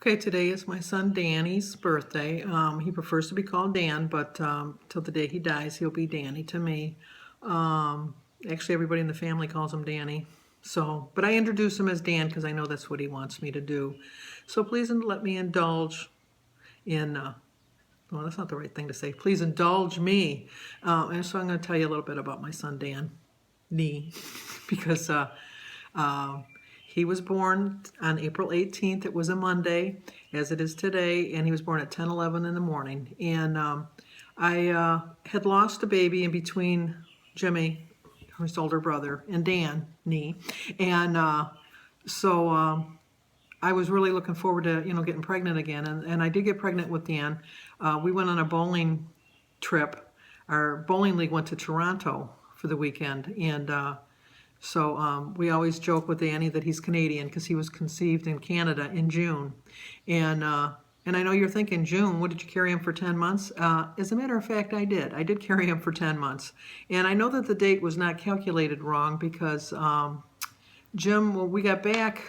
Okay, today is my son Danny's birthday. He prefers to be called Dan, but till the day he dies, he'll be Danny to me. Um, Actually, everybody in the family calls him Danny. So, but I introduce him as Dan because I know that's what he wants me to do. So please let me indulge in, well, that's not the right thing to say. Please indulge me. And so I'm going to tell you a little bit about my son Dan, Nee, because uh, he was born on April 18th. It was a Monday, as it is today, and he was born at 10:11 in the morning. And I had lost a baby in between Jimmy, his older brother, and Dan, Nee. And I was really looking forward to, getting pregnant again. And I did get pregnant with Dan. We went on a bowling trip. Our bowling league went to Toronto for the weekend. And we always joke with Danny that he's Canadian because he was conceived in Canada in June. And I know you're thinking, June, what, did you carry him for 10 months? As a matter of fact, I did. I did carry him for 10 months. And I know that the date was not calculated wrong because well, we got back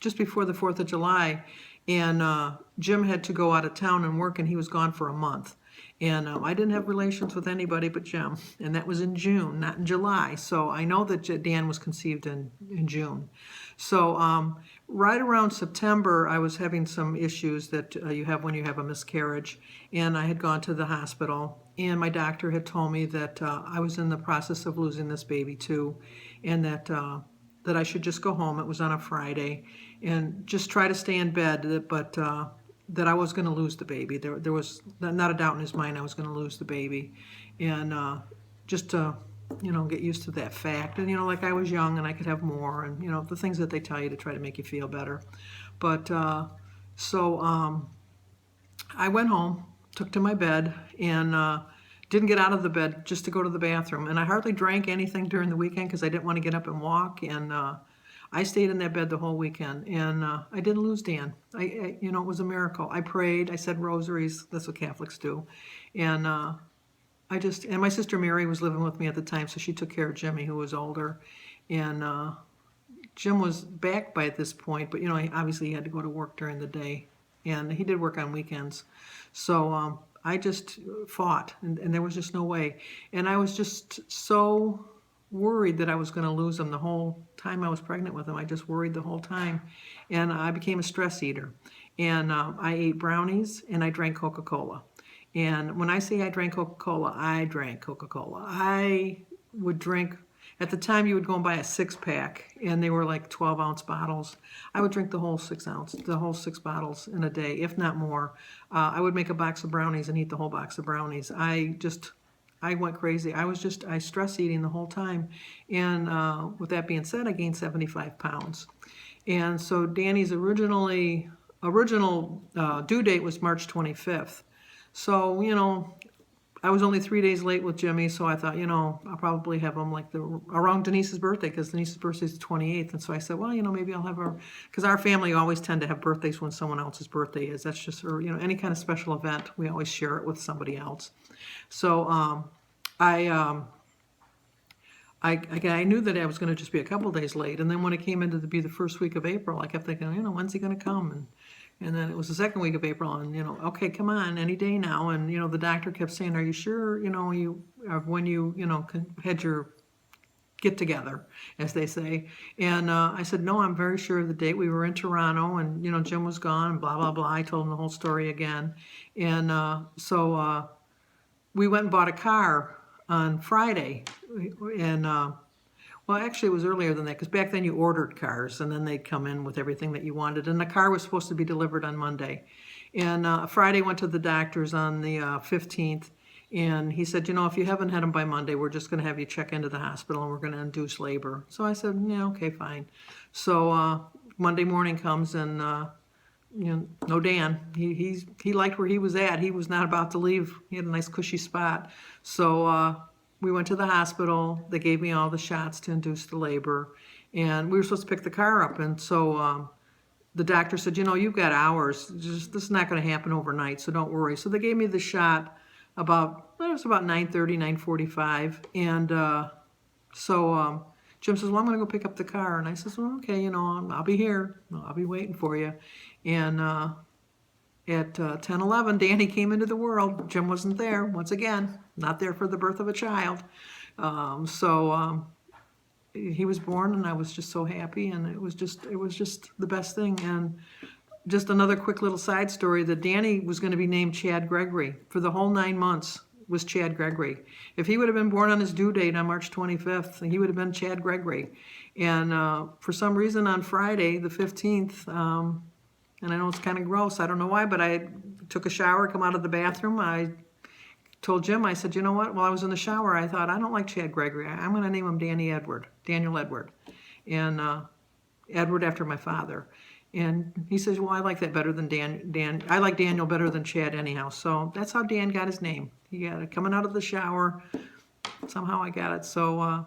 just before the 4th of July, and Jim had to go out of town and work, and he was gone for a month. And I didn't have relations with anybody but Jim, and that was in June, not in July. So I know that Dan was conceived in June. So right around September, I was having some issues that you have when you have a miscarriage, and I had gone to the hospital, and my doctor had told me that I was in the process of losing this baby too, and that I should just go home. It was on a Friday, and just try to stay in bed, but that I was going to lose the baby. There was not a doubt in his mind I was going to lose the baby, and just to, get used to that fact. And, like I was young and I could have more, and, the things that they tell you to try to make you feel better. But I went home, took to my bed, and didn't get out of the bed just to go to the bathroom. And I hardly drank anything during the weekend because I didn't want to get up and walk. And I stayed in that bed the whole weekend. And I didn't lose Dan. It was a miracle. I prayed. I said rosaries. That's what Catholics do. And and my sister Mary was living with me at the time, so she took care of Jimmy, who was older. And Jim was back by this point, but, obviously he had to go to work during the day. And he did work on weekends. So I just fought, and there was just no way. And I was just so worried that I was going to lose him the whole time I was pregnant with him. I just worried the whole time. And I became a stress eater. And I ate brownies, and I drank Coca-Cola. And when I say I drank Coca-Cola, I drank Coca-Cola. I would drink, at the time you would go and buy a 6-pack, and they were like 12-ounce bottles. I would drink the whole 6 bottles in a day, if not more. I would make a box of brownies and eat the whole box of brownies. I went crazy. I stress eating the whole time. And with that being said, I gained 75 pounds. And so Danny's original due date was March 25th. So, I was only 3 days late with Jimmy, so I thought, I'll probably have him like around Denise's birthday, because Denise's birthday is the 28th. And so I said, well, maybe I'll have her, because our family always tend to have birthdays when someone else's birthday is. That's just, or, any kind of special event, we always share it with somebody else. So I knew that I was going to just be a couple days late. And then when it came into to be the first week of April, I kept thinking, when's he going to come? And then it was the second week of April, and, okay, come on, any day now. And, the doctor kept saying, are you sure, when you, had your get together, as they say. And I said, no, I'm very sure of the date. We were in Toronto, and, Jim was gone, and blah, blah, blah. I told him the whole story again. And so we went and bought a car on Friday. And well, actually, it was earlier than that, because back then you ordered cars, and then they'd come in with everything that you wanted. And the car was supposed to be delivered on Monday. And Friday went to the doctor's on the 15th, and he said, if you haven't had them by Monday, we're just going to have you check into the hospital, and we're going to induce labor. So I said, yeah, okay, fine. So Monday morning comes, and no Dan. He liked where he was at. He was not about to leave. He had a nice cushy spot. So we went to the hospital. They gave me all the shots to induce the labor, and we were supposed to pick the car up. And so the doctor said, you've got hours. This is not going to happen overnight, so don't worry. So they gave me the shot it was about 9:30, 9:45, and Jim says, well, I'm going to go pick up the car. And I says, well, okay, you know, I'll be here. I'll be waiting for you. And at 10:11, Danny came into the world. Jim wasn't there, once again, not there for the birth of a child. He was born, and I was just so happy, and it was just the best thing. And just another quick little side story, that Danny was going to be named Chad Gregory for the whole 9 months. Was Chad Gregory. If he would have been born on his due date on March 25th, he would have been Chad Gregory. And for some reason on Friday, the 15th, and I know it's kind of gross, I don't know why, but I took a shower, come out of the bathroom, I told Jim, I said, you know what, while I was in the shower, I thought, I don't like Chad Gregory. I'm going to name him Daniel Edward. And Edward after my father. And he says, well, I like that better than Dan. I like Daniel better than Chad anyhow. So that's how Dan got his name. He got it coming out of the shower. Somehow I got it. So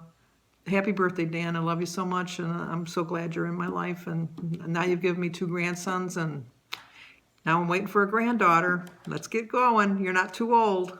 happy birthday, Dan. I love you so much, and I'm so glad you're in my life. And now you've given me 2 grandsons, and now I'm waiting for a granddaughter. Let's get going. You're not too old.